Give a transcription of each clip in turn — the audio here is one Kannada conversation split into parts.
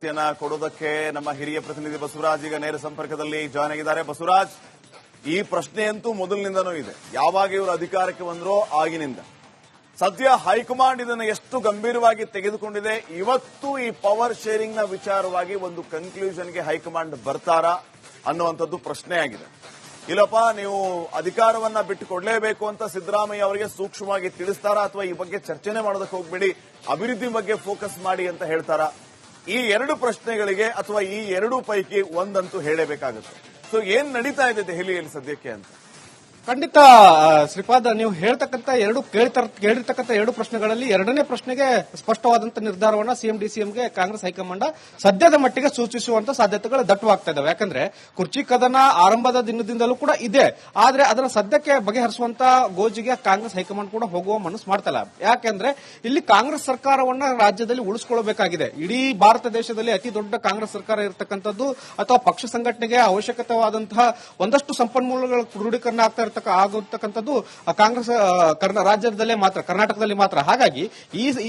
ಕೊಡೋದಕ್ಕೆ ನಮ್ಮ ಹಿರಿಯ ಪ್ರತಿನಿಧಿ ಬಸವರಾಜ್ ಈಗ ನೇರ ಸಂಪರ್ಕದಲ್ಲಿ ಜಾಯ್ನ್ ಆಗಿದ್ದಾರೆ. ಬಸವರಾಜ್, ಈ ಪ್ರಶ್ನೆಯಂತೂ ಮೊದಲಿನಿಂದನೂ ಇದೆ. ಯಾವಾಗ ಇವರು ಅಧಿಕಾರಕ್ಕೆ ಬಂದ್ರೋ ಆಗಿನಿಂದ. ಸದ್ಯ ಹೈಕಮಾಂಡ್ ಇದನ್ನು ಎಷ್ಟು ಗಂಭೀರವಾಗಿ ತೆಗೆದುಕೊಂಡಿದೆ. ಇವತ್ತು ಈ ಪವರ್ ಶೇರಿಂಗ್ ನ ವಿಚಾರವಾಗಿ ಒಂದು ಕನ್ಕ್ಲೂಷನ್ಗೆ ಹೈಕಮಾಂಡ್ ಬರ್ತಾರಾ ಅನ್ನುವಂಥದ್ದು ಪ್ರಶ್ನೆಯಾಗಿದೆ. ಇಲ್ಲಪ್ಪ ನೀವು ಅಧಿಕಾರವನ್ನ ಬಿಟ್ಟು ಕೊಡಲೇಬೇಕು ಅಂತ ಸಿದ್ದರಾಮಯ್ಯ ಅವರಿಗೆ ಸೂಕ್ಷ್ಮವಾಗಿ ತಿಳಿಸ್ತಾರಾ, ಅಥವಾ ಈ ಬಗ್ಗೆ ಚರ್ಚೆನೆ ಮಾಡೋದಕ್ಕೆ ಹೋಗ್ಬೇಡಿ, ಅಭಿವೃದ್ಧಿ ಬಗ್ಗೆ ಫೋಕಸ್ ಮಾಡಿ ಅಂತ ಹೇಳ್ತಾರಾ? ಈ ಎರಡು ಪ್ರಶ್ನೆಗಳಿಗೆ ಅಥವಾ ಈ ಎರಡೂ ಪೈಕಿ ಒಂದಂತೂ ಹೇಳಬೇಕಾಗುತ್ತೆ. ಸೊ ಏನ್ ನಡೀತಾ ಇದೆ ದೆಹಲಿಯಲ್ಲಿ ಸದ್ಯಕ್ಕೆ ಅಂತ? ಖಂಡಿತ ಶ್ರೀಪಾದ್, ನೀವು ಹೇಳ್ತಕ್ಕಂಥ ಕೇಳಿರ್ತಕ್ಕಂಥ ಎರಡು ಪ್ರಶ್ನೆಗಳಲ್ಲಿ ಎರಡನೇ ಪ್ರಶ್ನೆಗೆ ಸ್ಪಷ್ಟವಾದಂತಹ ನಿರ್ಧಾರವನ್ನ ಸಿಎಂಡಿಸಿಎಂಗೆ ಕಾಂಗ್ರೆಸ್ ಹೈಕಮಾಂಡ್ ಸದ್ಯದ ಮಟ್ಟಿಗೆ ಸೂಚಿಸುವಂತ ಸಾಧ್ಯತೆಗಳು ದಟ್ಟವಾಗ್ತಾ ಇದಾವೆ. ಯಾಕಂದ್ರೆ ಕುರ್ಚಿ ಕದನ ಆರಂಭದ ದಿನದಿಂದಲೂ ಕೂಡ ಇದೆ. ಆದ್ರೆ ಅದರ ಸದ್ಯಕ್ಕೆ ಬಗೆಹರಿಸುವಂತ ಗೋಜಿಗೆ ಕಾಂಗ್ರೆಸ್ ಹೈಕಮಾಂಡ್ ಕೂಡ ಹೋಗುವ ಮನಸ್ಸು ಮಾಡ್ತಲ್ಲ. ಯಾಕೆಂದ್ರೆ ಇಲ್ಲಿ ಕಾಂಗ್ರೆಸ್ ಸರ್ಕಾರವನ್ನ ರಾಜ್ಯದಲ್ಲಿ ಉಳಿಸಿಕೊಳ್ಳಬೇಕಾಗಿದೆ. ಇಡೀ ಭಾರತ ದೇಶದಲ್ಲಿ ಅತಿ ದೊಡ್ಡ ಕಾಂಗ್ರೆಸ್ ಸರ್ಕಾರ ಇರತಕ್ಕಂಥದ್ದು ಅಥವಾ ಪಕ್ಷ ಸಂಘಟನೆಗೆ ಅವಶ್ಯಕತೆವಾದಂತಹ ಒಂದಷ್ಟು ಸಂಪನ್ಮೂಲಗಳ ಕ್ರೋಢೀಕರಣ ಆಗುತ್ತಕ್ಕಂಥದ್ದು ಕಾಂಗ್ರೆಸ್ ರಾಜ್ಯದಲ್ಲೇ ಮಾತ್ರ, ಕರ್ನಾಟಕದಲ್ಲಿ ಮಾತ್ರ. ಹಾಗಾಗಿ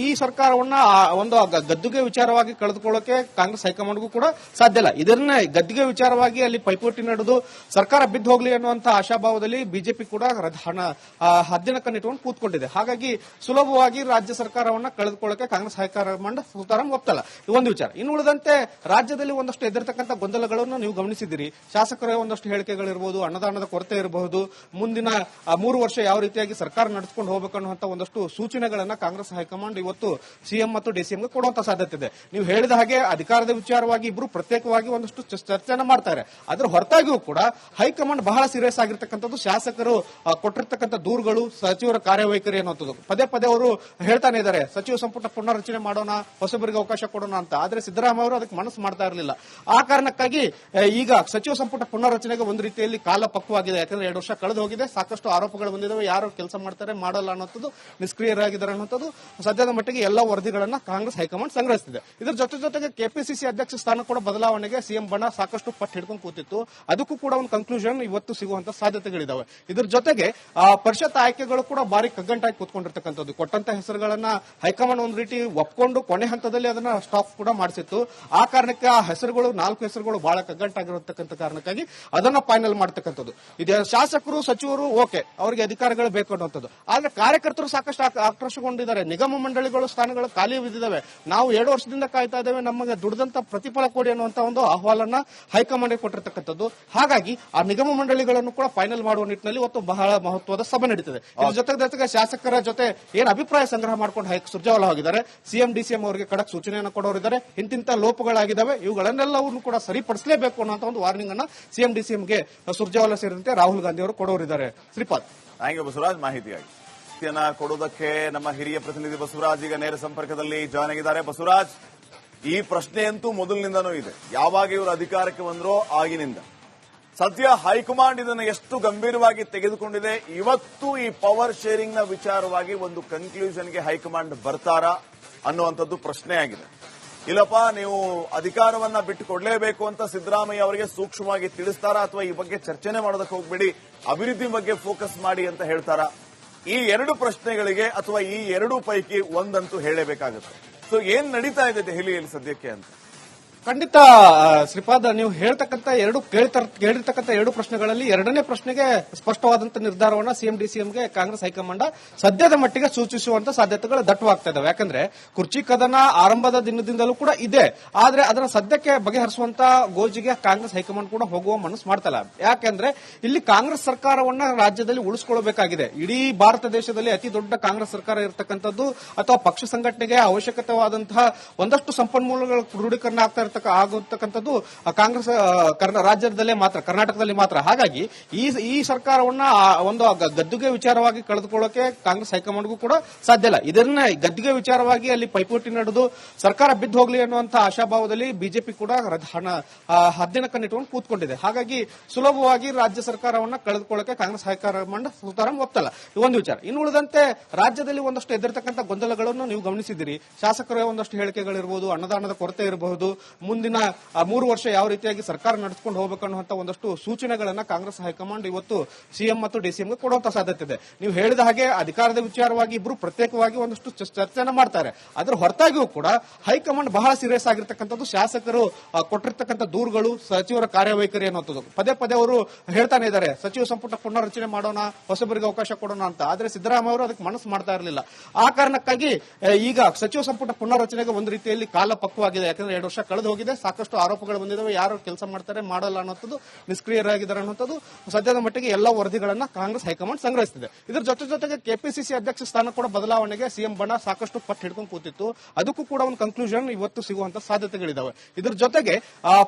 ಈ ಸರ್ಕಾರವನ್ನ ಒಂದು ಗದ್ದುಗೆ ವಿಚಾರವಾಗಿ ಕಳೆದುಕೊಳ್ಳೋಕೆ ಕಾಂಗ್ರೆಸ್ ಹೈಕಮಾಂಡ್ಗೂ ಕೂಡ ಸಾಧ್ಯ ಇಲ್ಲ. ಇದನ್ನ ಗದ್ದುಗೆ ವಿಚಾರವಾಗಿ ಅಲ್ಲಿ ಪೈಪೋಟಿ ನಡೆದು ಸರ್ಕಾರ ಬಿದ್ದು ಹೋಗ್ಲಿ ಅನ್ನುವಂತಹ ಆಶಾಭಾವದಲ್ಲಿ ಬಿಜೆಪಿ ಕೂಡ ಹದ್ದಿನ ಕಣ್ಣಿಟ್ಕೊಂಡು ಕೂತ್ಕೊಂಡಿದೆ. ಹಾಗಾಗಿ ಸುಲಭವಾಗಿ ರಾಜ್ಯ ಸರ್ಕಾರವನ್ನ ಕಳೆದುಕೊಳ್ಳೋಕೆ ಕಾಂಗ್ರೆಸ್ ಹೈಕಮಾಂಡ್ ಸುತಾರಾಮ್ ಒಪ್ತಲ್ಲ. ಒಂದು ವಿಚಾರ. ಇನ್ನು ಉಳಿದಂತೆ ರಾಜ್ಯದಲ್ಲಿ ಒಂದಷ್ಟು ಎದುರಿರ್ತಕ್ಕಂಥ ಗೊಂದಲಗಳನ್ನು ನೀವು ಗಮನಿಸಿದ್ದೀರಿ. ಶಾಸಕರ ಒಂದಷ್ಟು ಹೇಳಿಕೆಗಳಿರಬಹುದು, ಅನ್ನದಾನದ ಕೊರತೆ ಇರಬಹುದು, ಮುಂದಿನ 3 ವರ್ಷ ಯಾವ ರೀತಿಯಾಗಿ ಸರ್ಕಾರ ನಡೆಸಿಕೊಂಡು ಹೋಗಬೇಕು ಅನ್ನುವಂತ ಒಂದಷ್ಟು ಸೂಚನೆಗಳನ್ನ ಕಾಂಗ್ರೆಸ್ ಹೈಕಮಾಂಡ್ ಇವತ್ತು ಸಿಎಂ ಮತ್ತು ಡಿಸಿಎಂಗೆ ಕೊಡುವಂತ ಸಾಧ್ಯತೆ ಇದೆ. ನೀವು ಹೇಳಿದ ಹಾಗೆ ಅಧಿಕಾರದ ವಿಚಾರವಾಗಿ ಇಬ್ರು ಪ್ರತ್ಯೇಕವಾಗಿ ಒಂದಷ್ಟು ಚರ್ಚೆಯನ್ನು ಮಾಡ್ತಾರೆ. ಅದರ ಹೊರತಾಗಿಯೂ ಕೂಡ ಹೈಕಮಾಂಡ್ ಬಹಳ ಸೀರಿಯಸ್ ಆಗಿರ್ತಕ್ಕಂಥದ್ದು ಶಾಸಕರು ಕೊಟ್ಟಿರ್ತಕ್ಕಂಥ ದೂರುಗಳು, ಸಚಿವರ ಕಾರ್ಯವೈಖರಿ ಅನ್ನುವಂಥದ್ದು. ಪದೇ ಪದೇ ಅವರು ಹೇಳ್ತಾನೆ ಇದ್ದಾರೆ, ಸಚಿವ ಸಂಪುಟ ಪುನರ್ರಚನೆ ಮಾಡೋಣ, ಹೊಸಬರಿಗೆ ಅವಕಾಶ ಕೊಡೋಣ ಅಂತ. ಆದ್ರೆ ಸಿದ್ದರಾಮಯ್ಯ ಅವರು ಅದಕ್ಕೆ ಮನಸ್ಸು ಮಾಡ್ತಾ ಇರಲಿಲ್ಲ. ಆ ಕಾರಣಕ್ಕಾಗಿ ಈಗ ಸಚಿವ ಸಂಪುಟ ಪುನರ್ರಚನೆಗೆ ಒಂದು ರೀತಿಯಲ್ಲಿ ಕಾಲ ಪಕ್ವವಾಗಿದೆ. ಯಾಕಂದ್ರೆ 2 ವರ್ಷ ಕಳೆದು ಹೋಗಿದೆ, ಸಾಕಷ್ಟು ಆರೋಪಗಳು ಬಂದಿದ್ದಾವೆ. ಯಾರು ಕೆಲಸ ಮಾಡ್ತಾರೆ, ಮಾಡಲ್ಲ ಅನ್ನೋದು, ನಿಷ್ಕ್ರಿಯರಾಗಿದ್ದಾರೆ ಅನ್ನೋದು ಸದ್ಯದ ಮಟ್ಟಿಗೆ ಎಲ್ಲ ವರದಿಗಳನ್ನ ಕಾಂಗ್ರೆಸ್ ಹೈಕಮಾಂಡ್ ಸಂಗ್ರಹಿಸಿದೆ. ಇದರ ಜೊತೆಗೆ ಕೆಪಿಸಿಸಿ ಅಧ್ಯಕ್ಷ ಸ್ಥಾನ ಕೂಡ ಬದಲಾವಣೆಗೆ ಸಿಎಂ ಬಣ ಸಾಕಷ್ಟು ಪಟ್ಟು ಹಿಡ್ಕೊಂಡು ಕೂತಿತ್ತು. ಅದಕ್ಕೂ ಕೂಡ ಒಂದು ಕನ್ಕ್ಲೂಷನ್ ಇವತ್ತು ಸಿಗುವಂತ ಸಾಧ್ಯತೆಗಳಿದಾವೆ. ಇದರ ಜೊತೆಗೆ ಪರಿಷತ್ ಆಯ್ಕೆಗಳು ಕೂಡ ಬಾರಿ ಕಗ್ಗಂಟಾಗಿ ಕೂತ್ಕೊಂಡಿರ್ತಕ್ಕಂಥದ್ದು. ಕೊಟ್ಟಂತ ಹೆಸರುಗಳನ್ನ ಹೈಕಮಾಂಡ್ ಒಂದು ರೀತಿ ಒಪ್ಕೊಂಡು ಕೊನೆ ಹಂತದಲ್ಲಿ ಅದನ್ನ ಸ್ಟಾಪ್ ಕೂಡ ಮಾಡಿಸಿತ್ತು. ಆ ಕಾರಣಕ್ಕೆ ಆ ಹೆಸರುಗಳು 4 ಹೆಸರುಗಳು ಬಹಳ ಕಗ್ಗಂಟಾಗಿರತಕ್ಕಂಥ ಕಾರಣಕ್ಕಾಗಿ ಅದನ್ನ ಫೈನಲ್ ಮಾಡತಕ್ಕಂಥದ್ದು. ಇದೆ ಶಾಸಕರು, ಸಚಿವರು ಓಕೆ, ಅವರಿಗೆ ಅಧಿಕಾರಗಳು ಬೇಕು ಅನ್ನುವಂಥದ್ದು. ಆದ್ರೆ ಕಾರ್ಯಕರ್ತರು ಸಾಕಷ್ಟು ಆಕ್ರೋಶಗೊಂಡಿದ್ದಾರೆ. ನಿಗಮ ಮಂಡಳಿಗಳು ಸ್ಥಾನಗಳು ಖಾಲಿ ಬಿದ್ದಿದ್ದಾವೆ. ನಾವು 2 ವರ್ಷದಿಂದ ಕಾಯ್ತಾ ಇದ್ದೇವೆ, ನಮಗೆ ದುಡಿದಂತ ಪ್ರತಿಫಲ ಕೊಡಿ ಅನ್ನುವಂತ ಒಂದು ಆಹ್ವಾನ ಹೈಕಮಾಂಡ್ ಕೊಟ್ಟಿರ್ತಕ್ಕಂಥದ್ದು. ಹಾಗಾಗಿ ಆ ನಿಗಮ ಮಂಡಳಿಗಳನ್ನು ಕೂಡ ಫೈನಲ್ ಮಾಡುವ ನಿಟ್ಟಿನಲ್ಲಿ ಇವತ್ತು ಬಹಳ ಮಹತ್ವದ ಸಭೆ ನಡೀತಿದೆ. ಇದ್ರ ಜೊತೆಗೆ ಶಾಸಕರ ಜೊತೆ ಏನ್ ಅಭಿಪ್ರಾಯ ಸಂಗ್ರಹ ಮಾಡ್ಕೊಂಡು ಸುರ್ಜೇವಾಲಾ ಹೋಗಿದ್ದಾರೆ. ಸಿಎಂ ಡಿಸಿಎಂ ಅವರಿಗೆ ಖಡಕ್ ಸೂಚನೆಯನ್ನು ಕೊಡೋರಿದ್ದಾರೆ. ಇಂತಿಂತ ಲೋಪಗಳಾಗಿದ್ದಾವೆ, ಇವುಗಳನ್ನೆಲ್ಲವನ್ನು ಕೂಡ ಸರಿಪಡಿಸಲೇಬೇಕು ಅನ್ನುವಂತ ಒಂದು ವಾರ್ನಿಂಗ್ ಅನ್ನ ಸಿಎಂ ಡಿಸಿಎಂಗೆ ಸುರ್ಜೇವಾಲಾ ಸೇರಿದಂತೆ ರಾಹುಲ್ ಗಾಂಧಿ ಅವರು ಕೊಡೋರಿದ್ದಾರೆ. ಶ್ರೀಪಾದ್, ಥ್ಯಾಂಕ್ ಯು ಬಸವರಾಜ್ ಮಾಹಿತಿಯಾಗಿ. ಕೊಡೋದಕ್ಕೆ ನಮ್ಮ ಹಿರಿಯ ಪ್ರತಿನಿಧಿ ಬಸವರಾಜ್ ಈಗ ನೇರ ಸಂಪರ್ಕದಲ್ಲಿ ಜಾಯ್ನ್ ಆಗಿದ್ದಾರೆ. ಬಸವರಾಜ್, ಈ ಪ್ರಶ್ನೆಯಂತೂ ಮೊದಲಿನಿಂದನೂ ಇದೆ. ಯಾವಾಗ ಇವರು ಅಧಿಕಾರಕ್ಕೆ ಬಂದ್ರೋ ಆಗಿನಿಂದ. ಸದ್ಯ ಹೈಕಮಾಂಡ್ ಇದನ್ನು ಎಷ್ಟು ಗಂಭೀರವಾಗಿ ತೆಗೆದುಕೊಂಡಿದೆ. ಇವತ್ತು ಈ ಪವರ್ ಶೇರಿಂಗ್ ನ ವಿಚಾರವಾಗಿ ಒಂದು ಕನ್ಕ್ಲೂಷನ್ಗೆ ಹೈಕಮಾಂಡ್ ಬರ್ತಾರಾ ಅನ್ನುವಂಥದ್ದು ಪ್ರಶ್ನೆಯಾಗಿದೆ. ಇಲ್ಲಪ್ಪ ನೀವು ಅಧಿಕಾರವನ್ನ ಬಿಟ್ಟು ಕೊಡಲೇಬೇಕು ಅಂತ ಸಿದ್ದರಾಮಯ್ಯ ಅವರಿಗೆ ಸೂಕ್ಷ್ಮವಾಗಿ ತಿಳಿಸ್ತಾರಾ, ಅಥವಾ ಈ ಬಗ್ಗೆ ಚರ್ಚೆನೆ ಮಾಡೋದಕ್ಕೆ ಹೋಗ್ಬೇಡಿ, ಅಭಿವೃದ್ಧಿ ಬಗ್ಗೆ ಫೋಕಸ್ ಮಾಡಿ ಅಂತ ಹೇಳ್ತಾರಾ? ಈ ಎರಡು ಪ್ರಶ್ನೆಗಳಿಗೆ ಅಥವಾ ಈ ಎರಡೂ ಪೈಕಿ ಒಂದಂತೂ ಹೇಳಬೇಕಾಗುತ್ತೆ. ಸೊ ಏನ್ ನಡೀತಾ ಇದೆ ದೆಹಲಿಯಲ್ಲಿ ಸದ್ಯಕ್ಕೆ ಅಂತ? ಖಂಡಿತ ಶ್ರೀಪಾದ್, ನೀವು ಕೇಳಿರ್ತಕ್ಕಂಥ ಎರಡು ಪ್ರಶ್ನೆಗಳಲ್ಲಿ ಎರಡನೇ ಪ್ರಶ್ನೆಗೆ ಸ್ಪಷ್ಟವಾದಂತಹ ನಿರ್ಧಾರವನ್ನ ಸಿಎಂಡಿಸಿಎಂಗೆ ಕಾಂಗ್ರೆಸ್ ಹೈಕಮಾಂಡ್ ಸದ್ಯದ ಮಟ್ಟಿಗೆ ಸೂಚಿಸುವಂತ ಸಾಧ್ಯತೆಗಳು ದಟ್ಟವಾಗ್ತಾ ಇದಾವೆ. ಯಾಕಂದ್ರೆ ಕುರ್ಚಿ ಕದನ ಆರಂಭದ ದಿನದಿಂದಲೂ ಕೂಡ ಇದೆ. ಆದ್ರೆ ಅದರ ಸದ್ಯಕ್ಕೆ ಬಗೆಹರಿಸುವಂತ ಗೋಜಿಗೆ ಕಾಂಗ್ರೆಸ್ ಹೈಕಮಾಂಡ್ ಕೂಡ ಹೋಗುವ ಮನಸ್ಸು ಮಾಡ್ತಲ್ಲ. ಯಾಕೆಂದ್ರೆ ಇಲ್ಲಿ ಕಾಂಗ್ರೆಸ್ ಸರ್ಕಾರವನ್ನ ರಾಜ್ಯದಲ್ಲಿ ಉಳಿಸಿಕೊಳ್ಳಬೇಕಾಗಿದೆ. ಇಡೀ ಭಾರತ ದೇಶದಲ್ಲಿ ಅತಿ ದೊಡ್ಡ ಕಾಂಗ್ರೆಸ್ ಸರ್ಕಾರ ಇರತಕ್ಕಂಥದ್ದು ಅಥವಾ ಪಕ್ಷ ಸಂಘಟನೆಗೆ ಅವಶ್ಯಕತೆವಾದಂತಹ ಒಂದಷ್ಟು ಸಂಪನ್ಮೂಲಗಳ ಕ್ರೋಢೀಕರಣ ಆಗುತ್ತಕ್ಕಂಥದ್ದು ಕಾಂಗ್ರೆಸ್ ರಾಜ್ಯದಲ್ಲೇ ಮಾತ್ರ, ಕರ್ನಾಟಕದಲ್ಲಿ ಮಾತ್ರ. ಹಾಗಾಗಿ ಈ ಸರ್ಕಾರವನ್ನ ಒಂದು ಗದ್ದುಗೆ ವಿಚಾರವಾಗಿ ಕಳೆದುಕೊಳ್ಳೋಕೆ ಕಾಂಗ್ರೆಸ್ ಹೈಕಮಾಂಡ್ಗೂ ಕೂಡ ಸಾಧ್ಯ ಇಲ್ಲ. ಇದನ್ನ ಗದ್ದುಗೆ ವಿಚಾರವಾಗಿ ಅಲ್ಲಿ ಪೈಪೋಟಿ ನಡೆದು ಸರ್ಕಾರ ಬಿದ್ದು ಹೋಗ್ಲಿ ಅನ್ನುವಂತಹ ಆಶಾಭಾವದಲ್ಲಿ ಬಿಜೆಪಿ ಕೂಡ ಹದ್ದಿನ ಕಣ್ಣಿಟ್ಕೊಂಡು ಕೂತ್ಕೊಂಡಿದೆ. ಹಾಗಾಗಿ ಸುಲಭವಾಗಿ ರಾಜ್ಯ ಸರ್ಕಾರವನ್ನ ಕಳೆದುಕೊಳ್ಳೋಕೆ ಕಾಂಗ್ರೆಸ್ ಹೈಕಮಾಂಡ್ ಸುತಾರಾಮ್ ಒಪ್ತಲ್ಲ. ಒಂದು ವಿಚಾರ. ಇನ್ನು ಉಳಿದಂತೆ ರಾಜ್ಯದಲ್ಲಿ ಒಂದಷ್ಟು ಎದುರಿರ್ತಕ್ಕಂಥ ಗೊಂದಲಗಳನ್ನು ನೀವು ಗಮನಿಸಿದ್ದೀರಿ. ಶಾಸಕರ ಒಂದಷ್ಟು ಹೇಳಿಕೆಗಳಿರಬಹುದು, ಅನ್ನದಾನದ ಕೊರತೆ ಇರಬಹುದು, ಮುಂದಿನ 3 ವರ್ಷ ಯಾವ ರೀತಿಯಾಗಿ ಸರ್ಕಾರ ನಡೆಸಿಕೊಂಡು ಹೋಗಬೇಕು ಅನ್ನುವಂತ ಒಂದಷ್ಟು ಸೂಚನೆಗಳನ್ನ ಕಾಂಗ್ರೆಸ್ ಹೈಕಮಾಂಡ್ ಇವತ್ತು ಸಿಎಂ ಮತ್ತು ಡಿಸಿಎಂಗೆ ಕೊಡುವಂತ ಸಾಧ್ಯತೆ ಇದೆ. ನೀವು ಹೇಳಿದ ಹಾಗೆ ಅಧಿಕಾರದ ವಿಚಾರವಾಗಿ ಇಬ್ರು ಪ್ರತ್ಯೇಕವಾಗಿ ಒಂದಷ್ಟು ಚರ್ಚೆನ ಮಾಡ್ತಾರೆ. ಅದರ ಹೊರತಾಗಿಯೂ ಕೂಡ ಹೈಕಮಾಂಡ್ ಬಹಳ ಸೀರಿಯಸ್ ಆಗಿರ್ತಕ್ಕಂಥದ್ದು ಶಾಸಕರು ಕೊಟ್ಟಿರ್ತಕ್ಕಂಥ ದೂರುಗಳು, ಸಚಿವರ ಕಾರ್ಯವೈಖರಿ ಅನ್ನುವಂಥದ್ದು. ಪದೇ ಪದೇ ಅವರು ಹೇಳ್ತಾನೆ ಇದ್ದಾರೆ, ಸಚಿವ ಸಂಪುಟ ಪುನರ್ರಚನೆ ಮಾಡೋಣ, ಹೊಸಬರಿಗೆ ಅವಕಾಶ ಕೊಡೋಣ ಅಂತ. ಆದ್ರೆ ಸಿದ್ದರಾಮಯ್ಯ ಅವರು ಅದಕ್ಕೆ ಮನಸ್ಸು ಮಾಡ್ತಾ ಇರಲಿಲ್ಲ. ಆ ಕಾರಣಕ್ಕಾಗಿ ಈಗ ಸಚಿವ ಸಂಪುಟ ಪುನರ್ರಚನೆಗೆ ಒಂದು ರೀತಿಯಲ್ಲಿ ಕಾಲ ಪಕ್ವವಾಗಿದೆ. ಯಾಕಂದ್ರೆ 2 ವರ್ಷ ಕಳೆದು ಹೋಗಿದೆ, ಸಾಕಷ್ಟು ಆರೋಪಗಳು ಬಂದಿದ್ದಾವೆ, ಯಾರು ಕೆಲಸ ಮಾಡ್ತಾರೆ ಮಾಡಲ್ಲ ಅನ್ನೋದು, ನಿಷ್ಕ್ರಿಯರಾಗಿದ್ದಾರೆ ಅನ್ನೋದು ಸದ್ಯದ ಮಟ್ಟಿಗೆ ಎಲ್ಲ ವರದಿಗಳನ್ನ ಕಾಂಗ್ರೆಸ್ ಹೈಕಮಾಂಡ್ ಸಂಗ್ರಹಿಸಿದೆ. ಇದರ ಜೊತೆಗೆ ಕೆಪಿಸಿಸಿ ಅಧ್ಯಕ್ಷ ಸ್ಥಾನ ಕೂಡ ಬದಲಾವಣೆಗೆ ಸಿಎಂ ಬಣ ಸಾಕಷ್ಟು ಪಟ್ಟು ಹಿಡ್ಕೊಂಡು ಕೂತಿತ್ತು. ಅದಕ್ಕೂ ಕೂಡ ಒಂದು ಕನ್ಕ್ಲೂಷನ್ ಇವತ್ತು ಸಿಗುವಂತ ಸಾಧ್ಯತೆಗಳಿದಾವೆ. ಇದ್ರ ಜೊತೆಗೆ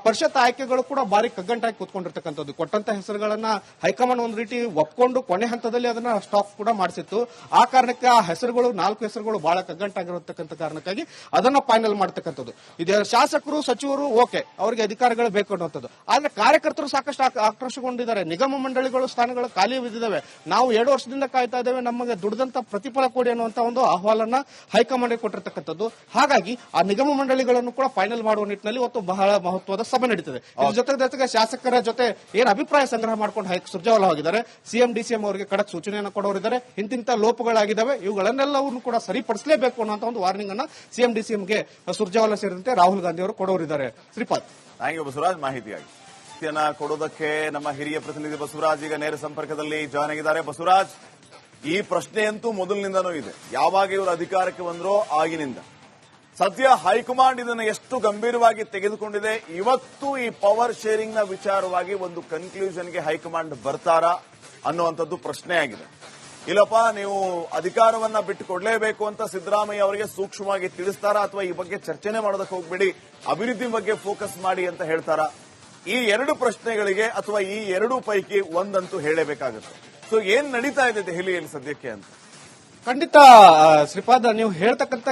ಪರಿಷತ್ ಆಯ್ಕೆಗಳು ಕೂಡ ಬಾರಿ ಕಗ್ಗಂಟಾಗಿ ಕೂತ್ಕೊಂಡಿರ್ತಕ್ಕಂಥದ್ದು. ಕೊಟ್ಟಂತ ಹೆಸರುಗಳನ್ನ ಹೈಕಮಾಂಡ್ ಒಂದು ರೀತಿ ಒಪ್ಕೊಂಡು ಕೊನೆ ಹಂತದಲ್ಲಿ ಅದನ್ನ ಸ್ಟಾಪ್ ಕೂಡ ಮಾಡಿಸಿತ್ತು. ಆ ಕಾರಣಕ್ಕೆ ಆ ಹೆಸರುಗಳು 4 ಹೆಸರುಗಳು ಬಹಳ ಕಗ್ಗಂಟಾಗಿರತಕ್ಕಂಥ ಕಾರಣಕ್ಕಾಗಿ ಅದನ್ನ ಫೈನಲ್ ಮಾಡತಕ್ಕಂಥದ್ದು. ಇದೆ ಶಾಸಕರು ಸಚಿವರು ಓಕೆ, ಅವರಿಗೆ ಅಧಿಕಾರಿಗಳು ಬೇಕು ಅನ್ನುವಂಥದ್ದು. ಆದ್ರೆ ಕಾರ್ಯಕರ್ತರು ಸಾಕಷ್ಟು ಆಕ್ರೋಶಗೊಂಡಿದ್ದಾರೆ. ನಿಗಮ ಮಂಡಳಿಗಳು ಸ್ಥಾನಗಳು ಖಾಲಿ ಬಿದ್ದಿದ್ದಾವೆ. ನಾವು 2 ವರ್ಷದಿಂದ ಕಾಯ್ತಾ ಇದ್ದೇವೆ, ನಮಗೆ ದುಡಿದಂತ ಪ್ರತಿಫಲ ಕೊಡಿ ಅನ್ನುವಂತ ಒಂದು ಆಹ್ವಾನ ಹೈಕಮಾಂಡ್ ಕೊಟ್ಟಿರ್ತಕ್ಕಂಥದ್ದು. ಹಾಗಾಗಿ ಆ ನಿಗಮ ಮಂಡಳಿಗಳನ್ನು ಕೂಡ ಫೈನಲ್ ಮಾಡುವ ನಿಟ್ಟಿನಲ್ಲಿ ಇವತ್ತು ಬಹಳ ಮಹತ್ವದ ಸಭೆ ನಡೀತದೆ. ಇದ್ರ ಜೊತೆಗೆ ಶಾಸಕರ ಜೊತೆ ಏನ್ ಅಭಿಪ್ರಾಯ ಸಂಗ್ರಹ ಮಾಡ್ಕೊಂಡು ಸುರ್ಜೇವಾಲಾ ಸಿಎಂ ಡಿಸಿಎಂ ಅವರಿಗೆ ಖಡಕ್ ಸೂಚನೆಯನ್ನು ಕೊಡೋರಿದ್ದಾರೆ. ಇಂತಿಂತ ಲೋಪಗಳಾಗಿದ್ದಾವೆ, ಇವುಗಳನ್ನೆಲ್ಲವನ್ನು ಕೂಡ ಸರಿಪಡಿಸಲೇಬೇಕು ಅನ್ನೋ ಒಂದು ವಾರ್ನಿಂಗ್ ಅನ್ನ ಸಿಎಂ ಡಿಸಿಎಂಗೆ ಸುರ್ಜೇವಾಲಾ ಸೇರಿದಂತೆ ರಾಹುಲ್ ಗಾಂಧಿ ಅವರು ಕೊಡೋರಿದ್ದಾರೆ. ಶ್ರೀಪಾದ್, ಥ್ಯಾಂಕ್ ಯು ಬಸವರಾಜ್ ಮಾಹಿತಿಯಾಗಿ. ಕೊಡೋದಕ್ಕೆ ನಮ್ಮ ಹಿರಿಯ ಪ್ರತಿನಿಧಿ ಬಸವರಾಜ್ ಈಗ ನೇರ ಸಂಪರ್ಕದಲ್ಲಿ ಜಾಯ್ನ್ ಆಗಿದ್ದಾರೆ. ಬಸವರಾಜ್, ಈ ಪ್ರಶ್ನೆಯಂತೂ ಮೊದಲಿನಿಂದನೂ ಇದೆ. ಯಾವಾಗ ಇವರು ಅಧಿಕಾರಕ್ಕೆ ಬಂದ್ರೋ ಆಗಿನಿಂದ. ಸದ್ಯ ಹೈಕಮಾಂಡ್ ಇದನ್ನು ಎಷ್ಟು ಗಂಭೀರವಾಗಿ ತೆಗೆದುಕೊಂಡಿದೆ. ಇವತ್ತು ಈ ಪವರ್ ಶೇರಿಂಗ್ ನ ವಿಚಾರವಾಗಿ ಒಂದು ಕನ್ಕ್ಲೂಷನ್ಗೆ ಹೈಕಮಾಂಡ್ ಬರ್ತಾರಾ ಅನ್ನುವಂಥದ್ದು ಪ್ರಶ್ನೆ ಆಗಿದೆ. ಇಲ್ಲಪ್ಪ ನೀವು ಅಧಿಕಾರವನ್ನ ಬಿಟ್ಟು ಕೊಡಲೇಬೇಕು ಅಂತ ಸಿದ್ದರಾಮಯ್ಯ ಅವರಿಗೆ ಸೂಕ್ಷ್ಮವಾಗಿ ತಿಳಿಸ್ತಾರಾ, ಅಥವಾ ಈ ಬಗ್ಗೆ ಚರ್ಚೆನೆ ಮಾಡೋದಕ್ಕೆ ಹೋಗ್ಬೇಡಿ, ಅಭಿವೃದ್ಧಿ ಬಗ್ಗೆ ಫೋಕಸ್ ಮಾಡಿ ಅಂತ ಹೇಳ್ತಾರಾ? ಈ 2 ಪ್ರಶ್ನೆಗಳಿಗೆ ಅಥವಾ ಈ 2 ಪೈಕಿ ಒಂದಂತೂ ಹೇಳಬೇಕಾಗುತ್ತೆ. ಸೊ ಏನ್ ನಡೀತಾ ಇದೆ ದೆಹಲಿಯಲ್ಲಿ ಸದ್ಯಕ್ಕೆ ಅಂತ? ಖಂಡಿತ ಶ್ರೀಪಾದ್, ನೀವು ಹೇಳ್ತಕ್ಕಂಥ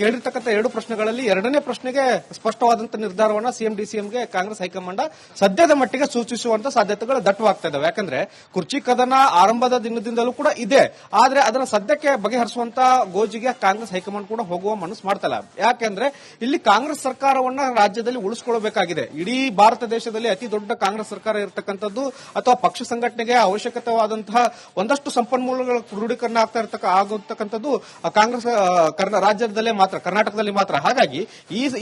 ಕೇಳಿರ್ತಕ್ಕಂಥ 2 ಪ್ರಶ್ನೆಗಳಲ್ಲಿ 2ನೇ ಪ್ರಶ್ನೆಗೆ ಸ್ಪಷ್ಟವಾದಂತಹ ನಿರ್ಧಾರವನ್ನ ಸಿಎಂ ಡಿಸಿಎಂಗೆ ಕಾಂಗ್ರೆಸ್ ಹೈಕಮಾಂಡ್ ಸದ್ಯದ ಮಟ್ಟಿಗೆ ಸೂಚಿಸುವಂತ ಸಾಧ್ಯತೆಗಳು ದಟ್ಟವಾಗ್ತಾ ಇದಾವೆ. ಯಾಕಂದ್ರೆ ಕುರ್ಚಿ ಕದನ ಆರಂಭದ ದಿನದಿಂದಲೂ ಕೂಡ ಇದೆ. ಆದ್ರೆ ಅದನ್ನ ಸದ್ಯಕ್ಕೆ ಬಗೆಹರಿಸುವಂತ ಗೋಜಿಗೆ ಕಾಂಗ್ರೆಸ್ ಹೈಕಮಾಂಡ್ ಕೂಡ ಹೋಗುವ ಮನಸ್ಸು ಮಾಡ್ತಲ್ಲ. ಯಾಕೆಂದ್ರೆ ಇಲ್ಲಿ ಕಾಂಗ್ರೆಸ್ ಸರ್ಕಾರವನ್ನ ರಾಜ್ಯದಲ್ಲಿ ಉಳಿಸಿಕೊಳ್ಳಬೇಕಾಗಿದೆ. ಇಡೀ ಭಾರತ ದೇಶದಲ್ಲಿ ಅತಿ ದೊಡ್ಡ ಕಾಂಗ್ರೆಸ್ ಸರ್ಕಾರ ಇರತಕ್ಕಂಥದ್ದು, ಅಥವಾ ಪಕ್ಷ ಸಂಘಟನೆಗೆ ಅವಶ್ಯಕತೆವಾದಂತಹ ಒಂದಷ್ಟು ಸಂಪನ್ಮೂಲಗಳ ಕ್ರೋಢೀಕರಣ ಆಗುತ್ತಕ್ಕಂಥದ್ದು ಕಾಂಗ್ರೆಸ್ ರಾಜ್ಯದಲ್ಲೇ ಮಾತ್ರ, ಕರ್ನಾಟಕದಲ್ಲಿ ಮಾತ್ರ. ಹಾಗಾಗಿ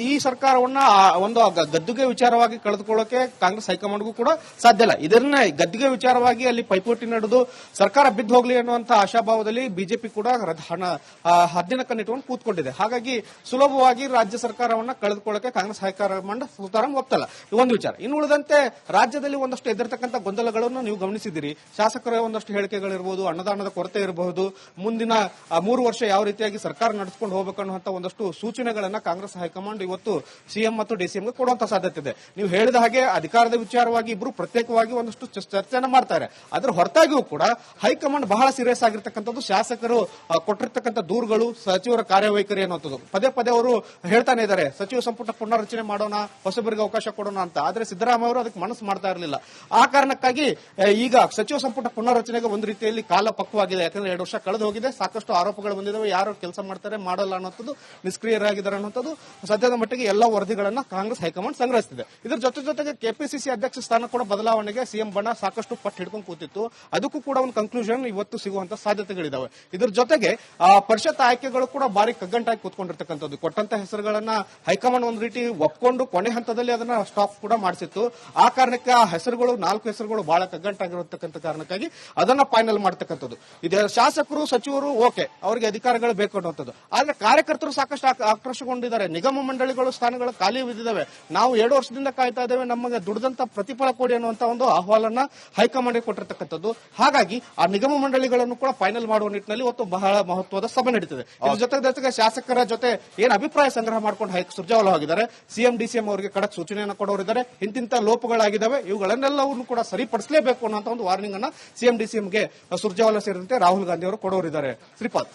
ಈ ಸರ್ಕಾರವನ್ನ ಒಂದು ಗದ್ದುಗೆ ವಿಚಾರವಾಗಿ ಕಳೆದುಕೊಳ್ಳೋಕೆ ಕಾಂಗ್ರೆಸ್ ಹೈಕಮಾಂಡ್ಗೂ ಕೂಡ ಸಾಧ್ಯ ಇಲ್ಲ. ಇದನ್ನ ಗದ್ದುಗೆ ವಿಚಾರವಾಗಿ ಅಲ್ಲಿ ಪೈಪೋಟಿ ನಡೆದು ಸರ್ಕಾರ ಬಿದ್ದು ಹೋಗ್ಲಿ ಅನ್ನುವಂತಹ ಆಶಾಭಾವದಲ್ಲಿ ಬಿಜೆಪಿ ಕೂಡ ಹದ್ದಿನ ಕಣ್ಣಿಟ್ಟುಕೊಂಡು ಕೂತ್ಕೊಂಡಿದೆ. ಹಾಗಾಗಿ ಸುಲಭವಾಗಿ ರಾಜ್ಯ ಸರ್ಕಾರವನ್ನ ಕಳೆದುಕೊಳ್ಳೋಕೆ ಕಾಂಗ್ರೆಸ್ ಹೈಕಮಾಂಡ್ ಸುತಾರಾಮ್ ಒಪ್ತಲ್ಲ. ಒಂದು ವಿಚಾರ. ಇನ್ನು ಉಳಿದಂತೆ ರಾಜ್ಯದಲ್ಲಿ ಒಂದಷ್ಟು ಎದುರ್ತಕ್ಕಂಥ ಗೊಂದಲಗಳನ್ನು ನೀವು ಗಮನಿಸಿದ್ದೀರಿ. ಶಾಸಕರ ಒಂದಷ್ಟು ಹೇಳಿಕೆಗಳಿರಬಹುದು, ಅನ್ನದಾನದ ಕೊರತೆ ಇರಬಹುದು, ಮುಂದಿನ 3 ವರ್ಷ ಯಾವ ರೀತಿಯಾಗಿ ಸರ್ಕಾರ ನಡೆಸಿಕೊಂಡು ಹೋಗಬೇಕು ಅನ್ನುವಂತ ಒಂದಷ್ಟು ಸೂಚನೆಗಳನ್ನ ಕಾಂಗ್ರೆಸ್ ಹೈಕಮಾಂಡ್ ಇವತ್ತು ಸಿಎಂ ಮತ್ತು ಡಿಸಿಎಂಗೆ ಕೊಡುವಂತ ಸಾಧ್ಯತೆ ಇದೆ. ನೀವು ಹೇಳಿದ ಹಾಗೆ ಅಧಿಕಾರದ ವಿಚಾರವಾಗಿ ಇಬ್ರು ಪ್ರತ್ಯೇಕವಾಗಿ ಒಂದಷ್ಟು ಚರ್ಚೆನ ಮಾಡ್ತಾರೆ. ಅದರ ಹೊರತಾಗಿಯೂ ಕೂಡ ಹೈಕಮಾಂಡ್ ಬಹಳ ಸೀರಿಯಸ್ ಆಗಿರ್ತಕ್ಕಂಥದ್ದು ಶಾಸಕರು ಕೊಟ್ಟಿರ್ತಕ್ಕಂಥ ದೂರುಗಳು, ಸಚಿವರ ಕಾರ್ಯವೈಖರಿ ಅನ್ನುವಂಥದ್ದು. ಪದೇ ಪದೇ ಅವರು ಹೇಳ್ತಾನೆ ಇದ್ದಾರೆ, ಸಚಿವ ಸಂಪುಟ ಪುನರ್ರಚನೆ ಮಾಡೋಣ, ಹೊಸಬರಿಗೆ ಅವಕಾಶ ಕೊಡೋಣ ಅಂತ. ಆದ್ರೆ ಸಿದ್ದರಾಮಯ್ಯ ಅವರು ಅದಕ್ಕೆ ಮನಸ್ಸು ಮಾಡ್ತಾ ಇರಲಿಲ್ಲ. ಆ ಕಾರಣಕ್ಕಾಗಿ ಈಗ ಸಚಿವ ಸಂಪುಟ ಪುನರ್ರಚನೆಗೆ ಒಂದು ರೀತಿಯಲ್ಲಿ ಕಾಲ ಪಕ್ವವಾಗಿದೆ. ಯಾಕಂದ್ರೆ 2 ವರ್ಷ ಕಳೆದು ಹೋಗಿದೆ, ಸಾಕಷ್ಟು ಆರೋಪಗಳು ಬಂದಿದ್ದಾವೆ, ಯಾರು ಕೆಲಸ ಮಾಡ್ತಾರೆ ಮಾಡಲ್ಲ ಅನ್ನೋದು, ನಿಷ್ಕ್ರಿಯರಾಗಿದ್ದಾರೆ ಅನ್ನೋದು ಸದ್ಯದ ಮಟ್ಟಿಗೆ ಎಲ್ಲ ವರದಿಗಳನ್ನ ಕಾಂಗ್ರೆಸ್ ಹೈಕಮಾಂಡ್ ಸಂಗ್ರಹಿಸಿದೆ. ಇದರ ಜೊತೆಗೆ ಕೆಪಿಸಿಸಿ ಅಧ್ಯಕ್ಷ ಸ್ಥಾನ ಕೂಡ ಬದಲಾವಣೆಗೆ ಸಿಎಂ ಬಣ ಸಾಕಷ್ಟು ಪಟ್ಟು ಹಿಡ್ಕೊಂಡು ಕೂತಿತ್ತು. ಅದಕ್ಕೂ ಕೂಡ ಒಂದು ಕನ್ಕ್ಲೂಷನ್ ಇವತ್ತು ಸಿಗುವಂತ ಸಾಧ್ಯತೆಗಳಿದಾವೆ. ಇದ್ರ ಜೊತೆಗೆ ಪರಿಷತ್ ಆಯ್ಕೆಗಳು ಕೂಡ ಬಾರಿ ಕಗ್ಗಂಟಾಗಿ ಕೂತ್ಕೊಂಡಿರ್ತಕ್ಕಂಥದ್ದು. ಕೊಟ್ಟಂತ ಹೆಸರುಗಳನ್ನ ಹೈಕಮಾಂಡ್ ಒಂದು ರೀತಿ ಒಪ್ಕೊಂಡು ಕೊನೆ ಹಂತದಲ್ಲಿ ಅದನ್ನ ಸ್ಟಾಪ್ ಕೂಡ ಮಾಡಿಸಿತ್ತು. ಆ ಕಾರಣಕ್ಕೆ ಆ ಹೆಸರುಗಳು 4 ಹೆಸರುಗಳು ಬಹಳ ಕಗ್ಗಂಟಾಗಿರತಕ್ಕಂಥ ಕಾರಣಕ್ಕಾಗಿ ಅದನ್ನ ಫೈನಲ್ ಮಾಡತಕ್ಕಂಥದ್ದು. ಇದೆ ಶಾಸಕರು ಸಚಿವರು ಓಕೆ, ಅವರಿಗೆ ಅಧಿಕಾರಿಗಳು ಬೇಕು ಅನ್ನುವಂಥದ್ದು. ಆದ್ರೆ ಕಾರ್ಯಕರ್ತರು ಸಾಕಷ್ಟು ಆಕ್ರೋಶಗೊಂಡಿದ್ದಾರೆ. ನಿಗಮ ಮಂಡಳಿಗಳು ಸ್ಥಾನಗಳು ಖಾಲಿ ಬಿದ್ದಿದ್ದಾವೆ. ನಾವು 2 ವರ್ಷದಿಂದ ಕಾಯ್ತಾ ಇದ್ದೇವೆ, ನಮಗೆ ದುಡಿದಂತ ಪ್ರತಿಫಲ ಕೊಡಿ ಅನ್ನುವಂತ ಒಂದು ಆಹ್ವಾನ ಹೈಕಮಾಂಡ್ ಕೊಟ್ಟಿರ್ತಕ್ಕಂಥದ್ದು. ಹಾಗಾಗಿ ಆ ನಿಗಮ ಮಂಡಳಿಗಳನ್ನು ಕೂಡ ಫೈನಲ್ ಮಾಡುವ ನಿಟ್ಟಿನಲ್ಲಿ ಇವತ್ತು ಬಹಳ ಮಹತ್ವದ ಸಭೆ ನಡೀತದೆ. ಇದ್ರ ಜೊತೆಗೆ ಶಾಸಕರ ಜೊತೆ ಏನ್ ಅಭಿಪ್ರಾಯ ಸಂಗ್ರಹ ಮಾಡ್ಕೊಂಡು ಸುರ್ಜೇವಾಲಾ ಸಿಎಂ ಡಿಸಿಎಂ ಅವರಿಗೆ ಖಡಕ್ ಸೂಚನೆಯನ್ನು ಕೊಡೋರಿದ್ದಾರೆ. ಇಂತಿಂತ ಲೋಪಗಳಾಗಿದ್ದಾವೆ, ಇವುಗಳನ್ನೆಲ್ಲವನ್ನು ಕೂಡ ಸರಿಪಡಿಸಲೇಬೇಕು ಅನ್ನೋ ಒಂದು ವಾರ್ನಿಂಗ್ ಅನ್ನ ಸಿಎಂ ಡಿಸಿಎಂಗೆ ಸುರ್ಜೇವಾಲಾ ಸೇರಿದಂತೆ ರಾಹುಲ್ ಗಾಂಧಿ ಅವರು ಕೊಡೋರಿದ್ದಾರೆ. ಶ್ರೀಪಾದ್.